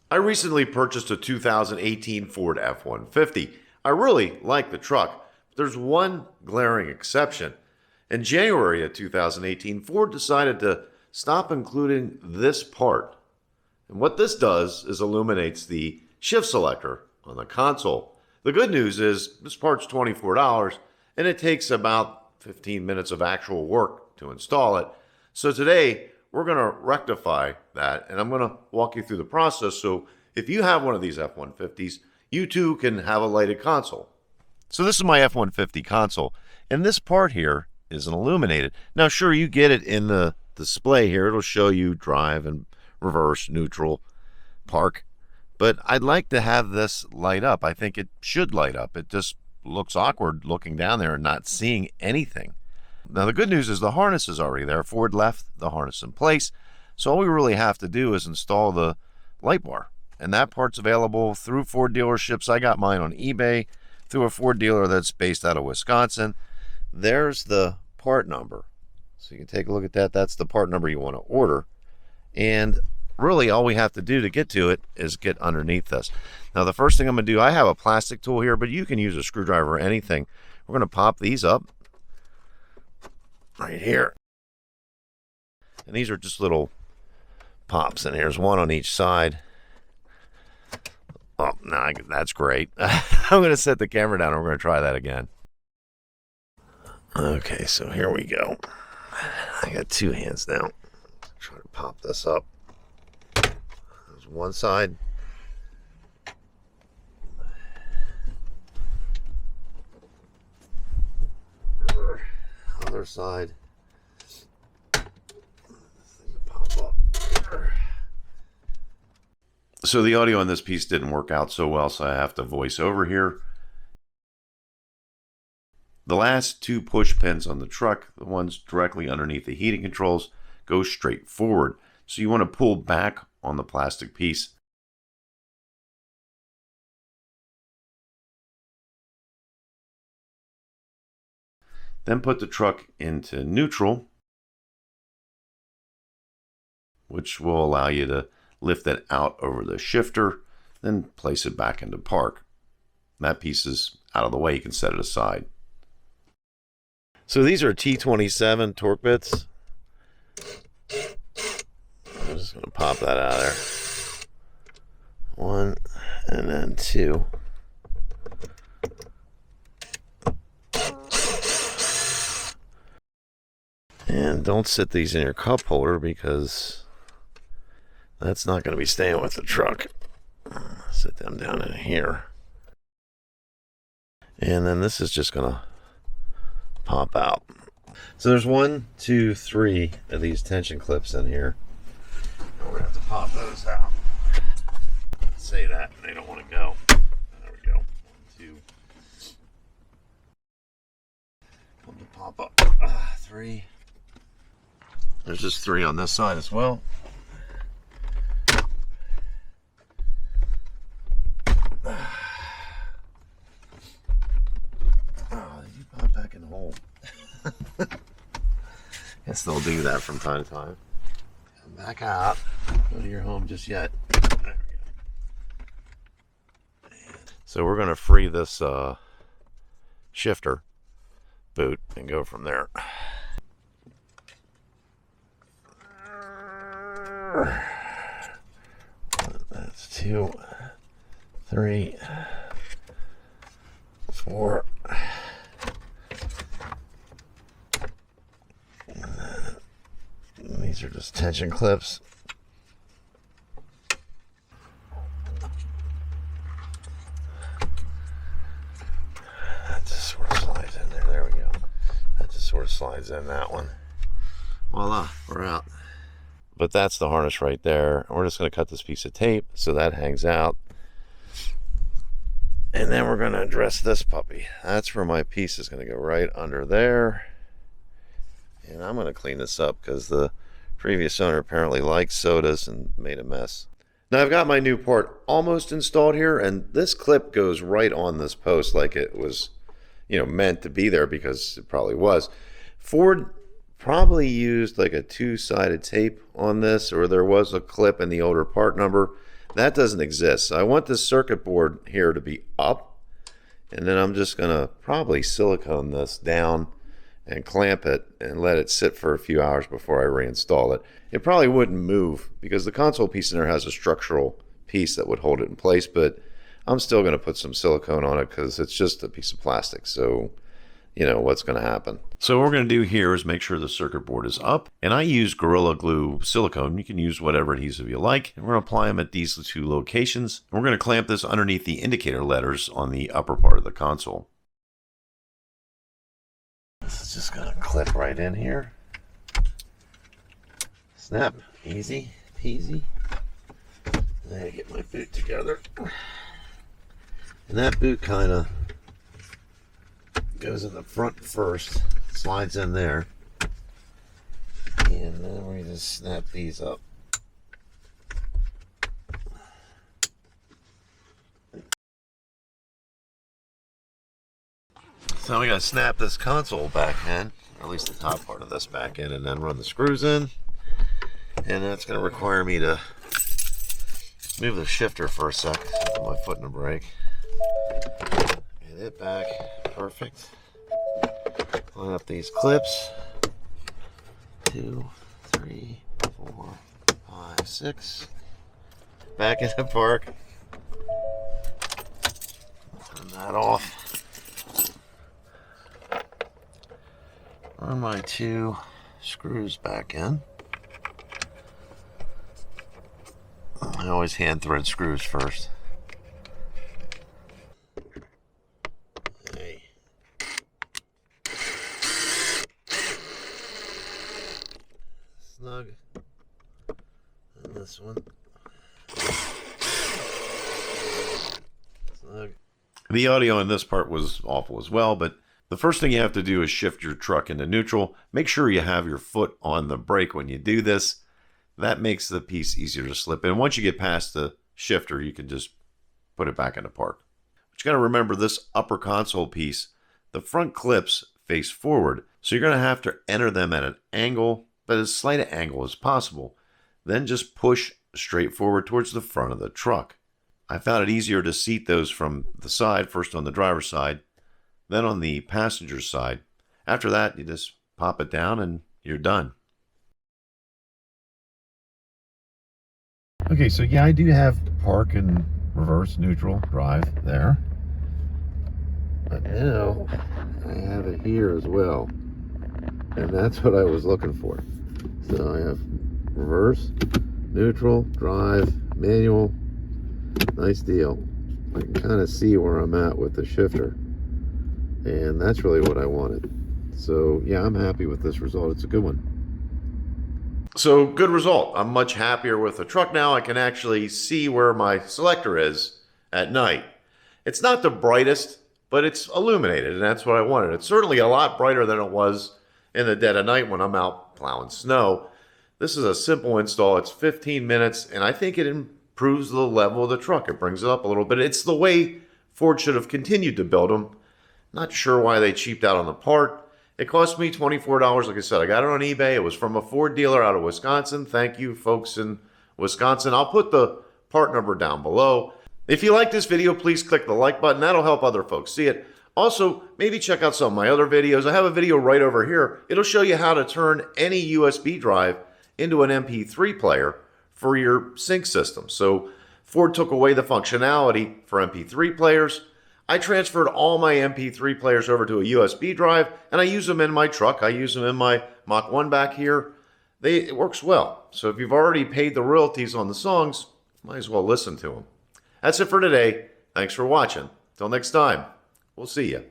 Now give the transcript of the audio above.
I recently purchased a 2018 Ford F-150. I really like the truck, but there's one glaring exception. In January of 2018, Ford decided to stop including this part. And what this does is illuminates the shift selector on the console. The good news is this part's $24 and it takes about 15 minutes of actual work to install it. So today we're going to rectify that and I'm going to walk you through the process so if you have one of these F-150s, you too can have a lighted console. So this is my F-150 console and this part here isn't illuminated. Now sure, you get it in the display here. It'll show you drive and reverse, neutral, park. But I'd like to have this light up. I think it should light up. It just looks awkward looking down there and not seeing anything. Now the good news is the harness is already there. Ford left the harness in place. So all we really have to do is install the light bar. And that part's available through Ford dealerships. I got mine on eBay through a Ford dealer that's based out of Wisconsin. There's the part number. So you can take a look at that. That's the part number you want to order. And really all we have to do to get to it is get underneath this. Now the first thing I'm going to do, I have a plastic tool here, but you can use a screwdriver or anything. We're going to pop these up right here. And these are just little pops, and here's one on each side. Oh, no, that's great. I'm going to set the camera down and we're going to try that again. Okay, so here we go. I got two hands now. Try to pop this up. There's one side. Other side. Pop up. So the audio on this piece didn't work out so well, so I have to voice over here. The last two push pins on the truck, the ones directly underneath the heating controls, go straight forward. So you want to pull back on the plastic piece. Then put the truck into neutral, which will allow you to lift it out over the shifter, then place it back into park. That piece is out of the way, you can set it aside. So these are T27 torque bits. I'm just going to pop that out of there. One and then two. And don't sit these in your cup holder because that's not going to be staying with the truck. Sit them down in here. And then this is just going to pop out. So there's 1, 2, 3 of these tension clips in here. We're going to have to pop those out. Say that, and they don't want to go. There we go. 1, 2. Come to pop up. 3. There's just 3 on this side as well. Back in the hole. Guess they'll do that from time to time. Come back out. Go to your home just yet. There we go. So we're going to free this shifter boot and go from there. That's 2, 3, 4. These are just tension clips. That just sort of slides in there. There we go. That just sort of slides in that one. Voila, we're out. But that's the harness right there. We're just going to cut this piece of tape so that hangs out. And then we're going to address this puppy. That's where my piece is going to go, right under there. And I'm going to clean this up because the previous owner apparently liked sodas and made a mess. Now I've got my new part almost installed here, and this clip goes right on this post like it was, meant to be there, because it probably was. Ford probably used like a two-sided tape on this, or there was a clip in the older part number. That doesn't exist. So I want this circuit board here to be up, and then I'm just going to probably silicone this down and clamp it and let it sit for a few hours before I reinstall it. It probably wouldn't move because the console piece in there has a structural piece that would hold it in place, but I'm still going to put some silicone on it because it's just a piece of plastic. So, you know, what's going to happen. So what we're going to do here is make sure the circuit board is up. And I use Gorilla Glue silicone. You can use whatever adhesive you like. And we're going to apply them at these two locations. And we're going to clamp this underneath the indicator letters on the upper part of the console. This is just going to clip right in here. Snap. Easy peasy. Then I get my boot together. And that boot kind of goes in the front first, slides in there, and then we just snap these up. So we gotta snap this console back in, or at least the top part of this back in, and then run the screws in. And that's gonna require me to move the shifter for a sec, put my foot in the brake. Get it back. Perfect. Line up these clips. 2, 3, 4, 5, 6. Back in the park. Turn that off. Run my 2 screws back in. I always hand thread screws first. Snug. And this one. Snug. The audio in this part was awful as well, but the first thing you have to do is shift your truck into neutral. Make sure you have your foot on the brake when you do this. That makes the piece easier to slip in. Once you get past the shifter, you can just put it back into park. But you got to remember this upper console piece, the front clips face forward, so you're going to have to enter them at an angle, but as slight an angle as possible. Then just push straight forward towards the front of the truck. I found it easier to seat those from the side, first on the driver's side, then on the passenger side. After that, you just pop it down and you're done. Okay, so yeah, I do have park and reverse, neutral, drive there. But now I have it here as well. And that's what I was looking for. So I have reverse, neutral, drive, manual. Nice deal. I can kind of see where I'm at with the shifter. And that's really what I wanted. So yeah, I'm happy with this result. It's a good one. So good result. I'm much happier with the truck now. I can actually see where my selector is at night. It's not the brightest, but it's illuminated, and that's what I wanted. It's certainly a lot brighter than it was in the dead of night when I'm out plowing snow. This is a simple install. It's 15 minutes, and I think it improves the level of the truck. It brings it up a little bit. It's the way Ford should have continued to build them. Not sure why they cheaped out on the part. It cost me $24. Like I said, I got it on eBay. It was from a Ford dealer out of Wisconsin. Thank you, folks in Wisconsin. I'll put the part number down below. If you like this video, please click the like button. That'll help other folks see it. Also, maybe check out some of my other videos. I have a video right over here. It'll show you how to turn any USB drive into an MP3 player for your sync system. So Ford took away the functionality for MP3 players. I transferred all my MP3 players over to a USB drive, and I use them in my truck. I use them in my Mach 1 back here. It works well. So if you've already paid the royalties on the songs, might as well listen to them. That's it for today. Thanks for watching. Till next time, we'll see you.